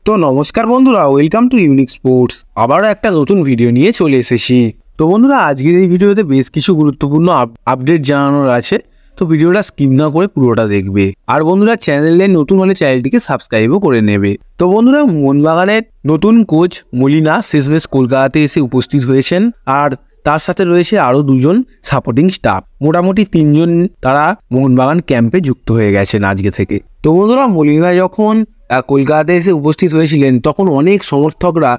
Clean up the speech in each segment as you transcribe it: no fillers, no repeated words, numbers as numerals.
তো নমস্কার বন্ধুরা, ওয়েলকাম টু ইউনিক স্পোর্টস। আবারও একটা নতুন ভিডিও নিয়ে চলে এসেছি। তো বন্ধুরা, আজকের এই ভিডিওতে বেশ কিছু গুরুত্বপূর্ণ আপডেট জানানোর আছে। তো ভিডিওটা স্কিপ না করে পুরোটা দেখবে। আর বন্ধুরা, চ্যানেলে নতুন হলে চ্যানেলটিকে সাবস্ক্রাইবও করে নেবে। তো বন্ধুরা, মোহনবাগানের নতুন কোচ মলিনা শেষমেশ কলকাতাতে এসে উপস্থিত হয়েছেন। আর তার সাথে রয়েছে আরও দুজন সাপোর্টিং স্টাফ। মোটামুটি 3জন তারা মোহনবাগান ক্যাম্পে যুক্ত হয়ে গেছেন আজকে থেকে। তো বন্ধুরা, মলিনা যখন কলকাতাতে এসে উপস্থিত হয়েছিলেন তখন অনেক সমর্থকরা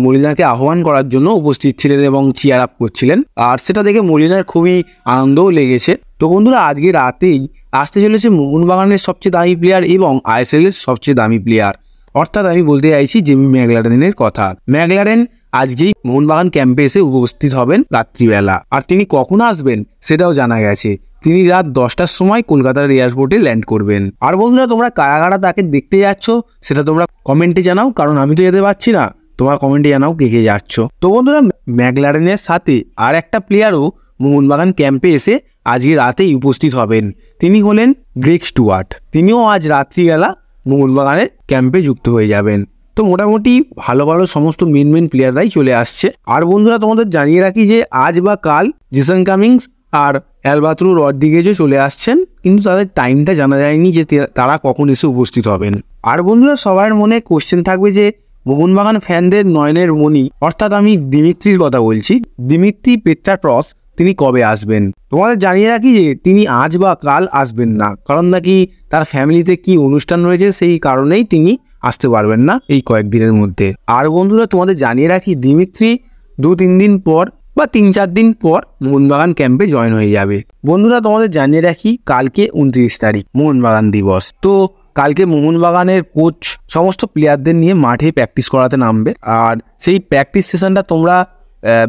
মলিনাকে আহ্বান করার জন্য উপস্থিত ছিলেন এবং চিয়ার আপ করছিলেন। আর সেটা দেখে মলিনার খুবই আনন্দও লেগেছে। তো বন্ধুরা, আজকে রাতেই আসতে চলেছে মোহনবাগানের সবচেয়ে দামি প্লেয়ার এবং আইএসএলের সবচেয়ে দামি প্লেয়ার, অর্থাৎ আমি বলতে চাইছি জেমি ম্যাকলারেনের কথা। ম্যাকলারেন আজকেই মোহনবাগান ক্যাম্পে এসে উপস্থিত হবেন রাত্রিবেলা। আর তিনি কখন আসবেন সেটাও জানা গেছে। তিনি রাত 10টার সময় কলকাতার এয়ারপোর্টে ল্যান্ড করবেন। আর বন্ধুরা, তোমরা কারা কারা তাকে দেখতে যাচ্ছ সেটা তোমরা কমেন্টে জানাও, কারণ আমি তো যেতে পারছি না। তোমরা কমেন্টে জানাও কে কে যাচ্ছ। তো বন্ধুরা, ম্যাকলারেনের সাথে আর একটা প্লেয়ারও মোহনবাগান ক্যাম্পে এসে আজকে রাতেই উপস্থিত হবেন। তিনি হলেন গ্রেগ স্টুয়ার্ট। তিনিও আজ রাত্রিবেলা মোহনবাগানের ক্যাম্পে যুক্ত হয়ে যাবেন। তো মোটামুটি ভালো ভালো সমস্ত মেন প্লেয়াররাই চলে আসছে। আর বন্ধুরা, তোমাদের জানিয়ে রাখি যে আজ বা কাল জেসন কামিংস আর অ্যালবাত্রো রড্রিগেজও চলে আসছেন, কিন্তু তাদের টাইমটা জানা যায়নি যে তারা কখন এসে উপস্থিত হবেন। আর বন্ধুরা, সবার মনে কোশ্চেন থাকবে যে মোহনবাগান ফ্যানদের নয়নের মণি, অর্থাৎ আমি দিমিত্রির কথা বলছি, দিমিত্রি পেট্রাট্রস, তিনি কবে আসবেন। তোমাদের জানিয়ে রাখি যে তিনি আজ বা কাল আসবেন না, কারণ নাকি তার ফ্যামিলিতে কি অনুষ্ঠান রয়েছে, সেই কারণেই তিনি আসতে পারবেন না এই কয়েকদিনের মধ্যে। আর বন্ধুরা, তোমাদের জানিয়ে রাখি দিমিত্রি 2-3 দিন পর বা 3-4 দিন পর মোহনবাগান ক্যাম্পে জয়েন হয়ে যাবে। বন্ধুরা, তোমাদের জানিয়ে রাখি কালকে 29 তারিখ মোহনবাগান দিবস। তো কালকে মোহনবাগানের কোচ সমস্ত প্লেয়ারদের নিয়ে মাঠে প্র্যাকটিস করাতে নামবে। আর সেই প্র্যাকটিস সেশনটা তোমরা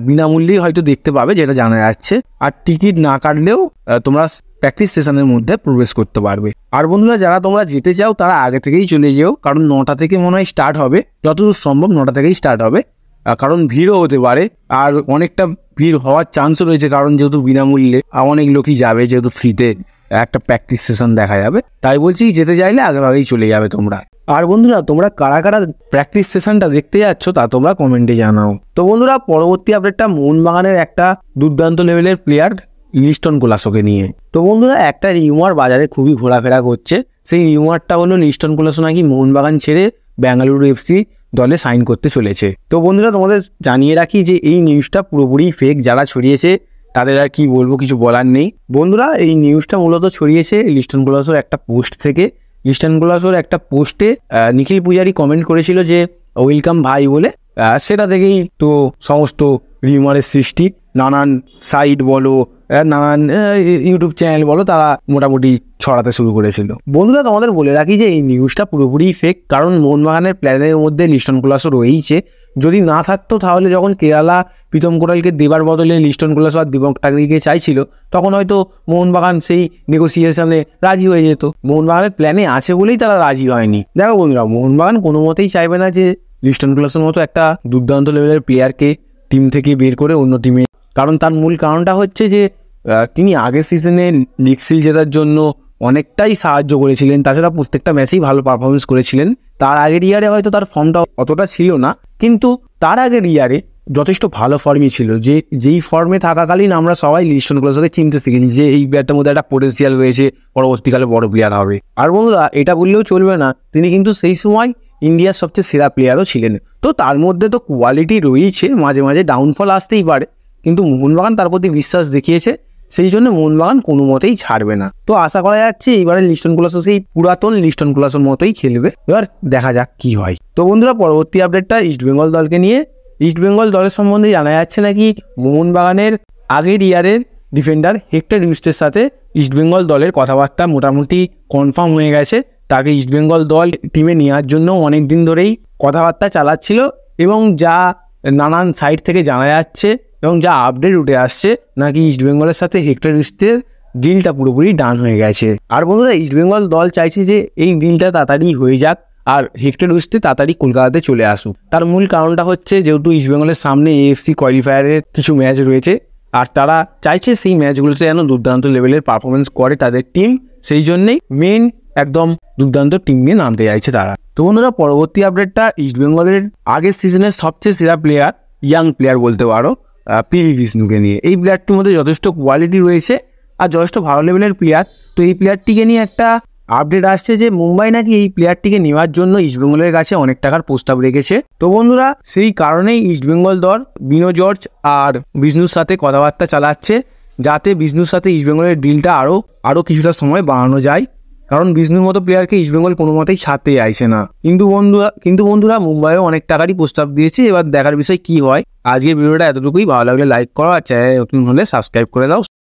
বিনামূল্যেই হয়তো দেখতে পাবে, যেটা জানা যাচ্ছে। আর টিকিট না কাটলেও তোমরা প্র্যাকটিস সেশনের মধ্যে প্রবেশ করতে পারবে। আর বন্ধুরা, যারা তোমরা যেতে চাও তারা আগে থেকেই চলে যেও, কারণ 9টা থেকে মনে হয় স্টার্ট হবে, যতদূর সম্ভব 9টা থেকেই স্টার্ট হবে। কারণ ভিড়ও হতে পারে, আর অনেকটা ভিড় হওয়ার চান্সও রয়েছে, কারণ যেহেতু বিনামূল্যে অনেক লোকই যাবে, যেহেতু ফ্রিতে একটা প্র্যাকটিস সেশন দেখা যাবে। তাই বলছি, যেতে চাইলে আগেভাগেই চলে যাবে তোমরা। আর বন্ধুরা, তোমরা কারা কারা প্র্যাকটিস সেশনটা দেখতে যাচ্ছ তা তোমরা কমেন্টে জানাও। তো বন্ধুরা, পরবর্তী আপডেটটা মোহনবাগানের একটা দুর্দান্ত লেভেলের প্লেয়ার লিস্টন কোলাসোকে নিয়ে। তো বন্ধুরা, একটা রিউমার বাজারে খুবই ঘোরাফেরা করছে। সেই রিউমারটা হলো লিস্টন কোলাসো নাকি মোহনবাগান ছেড়ে বেঙ্গালুরু এফসি দলে সাইন করতে চলেছে। তো বন্ধুরা, তোমাদের জানিয়ে রাখি যে এই নিউজটা পুরোপুরি ফেক। যারা ছড়িয়েছে তাদের আর কি বলবো, কিছু বলার নেই। বন্ধুরা, এই নিউজটা মূলত ছড়িয়েছে লিস্টন কোলাসোর একটা পোস্ট থেকে। লিস্টন কোলাসোর একটা পোস্টে নিখিল পূজারি কমেন্ট করেছিল যে ওয়েলকাম ভাই বলে। সেটা থেকেই তো সমস্ত রিউমারের সৃষ্টি। নানান সাইট বলো, নানান ইউটিউব চ্যানেল বলো, তারা মোটামুটি ছড়াতে শুরু করেছিল। বন্ধুরা, তোমাদের বলে রাখি যে এই নিউজটা পুরোপুরি ফেক, কারণ মোহনবাগানের প্ল্যানের মধ্যে লিস্টন কোলাসো রয়েইছে। যদি না থাকতো তাহলে যখন কেরালা প্রীতম কোটালকে দেবার বদলে লিস্টন কোলাসো আর দীপক টাকরিকে চাইছিল, তখন হয়তো মোহনবাগান সেই নেগোসিয়েশনে রাজি হয়ে যেত। মোহনবাগানের প্ল্যানে আছে বলেই তারা রাজি হয়নি। দেখো বন্ধুরা, মোহনবাগান কোনো মতেই চাইবে না যে লিস্টন কোলাসোর মতো একটা দুর্দান্ত লেভেলের প্লেয়ারকে টিম থেকে বের করে অন্য টিমে, কারণ তার মূল কারণটা হচ্ছে যে তিনি আগের সিজনে লিগ সিল জেতার জন্য অনেকটাই সাহায্য করেছিলেন। তাছাড়া প্রত্যেকটা ম্যাচেই ভালো পারফরমেন্স করেছিলেন। তার আগের ইয়ারে হয়তো তার ফর্মটা অতটা ছিল না, কিন্তু তার আগের ইয়ারে যথেষ্ট ভালো ফর্মই ছিল। যেই ফর্মে থাকাকালীন আমরা সবাই লিস্টন কোলাসোকে চিনতে শিখেছি যে এই প্লেয়ারটার মধ্যে একটা পোটেন্সিয়াল রয়েছে, পরবর্তীকালে বড় প্লেয়ার হবে। আর বন্ধুরা, এটা বললেও চলবে না, তিনি কিন্তু সেই সময় ইন্ডিয়ার সবচেয়ে সেরা প্লেয়ারও ছিলেন। তো তার মধ্যে তো কোয়ালিটি রয়েছে, মাঝে মাঝে ডাউনফল আসতেই পারে, কিন্তু মোহনবাগান তার প্রতি বিশ্বাস দেখিয়েছে, সেই জন্য মোহনবাগান কোনো মতেই ছাড়বে না। তো আশা করা যাচ্ছে এইবারে লিস্টন কোলাসো সেই পুরাতন লিস্টন কোলাসোর মতোই খেলবে। এবার দেখা যাক কি হয়। তো বন্ধুরা, পরবর্তী আপডেটটা ইস্টবেঙ্গল দলকে নিয়ে। ইস্টবেঙ্গল দলের সম্বন্ধে জানা যাচ্ছে নাকি মোহনবাগানের আগের ইয়ারের ডিফেন্ডার হেক্টর ইউস্টের সাথে ইস্টবেঙ্গল দলের কথাবার্তা মোটামুটি কনফার্ম হয়ে গেছে। তাকে ইস্টবেঙ্গল দল টিমে নেওয়ার জন্য অনেক দিন ধরেই কথাবার্তা চালাচ্ছিল, এবং যা নানান সাইট থেকে জানা যাচ্ছে এবং যা আপডেট উঠে আসছে, নাকি ইস্টবেঙ্গলের সাথে হেক্টর ইউস্টের ডিলটা পুরোপুরি ডান হয়ে গেছে। আর বন্ধুরা, ইস্টবেঙ্গল দল চাইছে যে এই ডিলটা তাড়াতাড়ি হয়ে যাক আর হেক্টর ইউস্টে তাড়াতাড়ি কলকাতাতে চলে আসুক। তার মূল কারণটা হচ্ছে যেহেতু ইস্টবেঙ্গলের সামনে এএফসি কোয়ালিফায়ারের কিছু ম্যাচ রয়েছে, আর তারা চাইছে সেই ম্যাচগুলোতে যেন দুর্দান্ত লেভেলের পারফরমেন্স করে তাদের টিম। সেই জন্যেই মেন একদম দুর্দান্ত টিম নিয়ে নামতে চাইছে তারা। তো বন্ধুরা পরবর্তী আপডেটটা ইস্টবেঙ্গলের আগের সিজনের সবচেয়ে সেরা প্লেয়ার, ইয়াং প্লেয়ার বলতে পারো, পিভি বিষ্ণুকে নিয়ে। এই প্লেয়ারটির মধ্যে যথেষ্ট কোয়ালিটি রয়েছে আর যথেষ্ট ভালো লেভেলের প্লেয়ার। তো এই প্লেয়ারটিকে নিয়ে একটা আপডেট আসছে যে মুম্বাই নাকি এই প্লেয়ারটিকে নেওয়ার জন্য ইস্টবেঙ্গলের কাছে অনেক টাকার প্রস্তাব রেখেছে। তো বন্ধুরা সেই কারণেই ইস্টবেঙ্গল দল বিনো জর্জ আর বিষ্ণুর সাথে কথাবার্তা চালাচ্ছে যাতে বিষ্ণুর সাথে ইস্টবেঙ্গলের ডিলটা আরও কিছুটা সময় বাড়ানো যায়, কারণ বিষ্ণুর মতো প্লেয়ারকে ইস্টবেঙ্গল কোনো মতেই ছাড়তে চাইছে না। কিন্তু বন্ধুরা মুম্বাইও অনেক টাকারই প্রস্তাব দিয়েছে, এবার দেখার বিষয় কি হয়। আজকের ভিডিওটা এতটুকুই। ভালো লাগলে লাইক করো আর চ্যানেলে নতুন হলে সাবস্ক্রাইব করে দাও।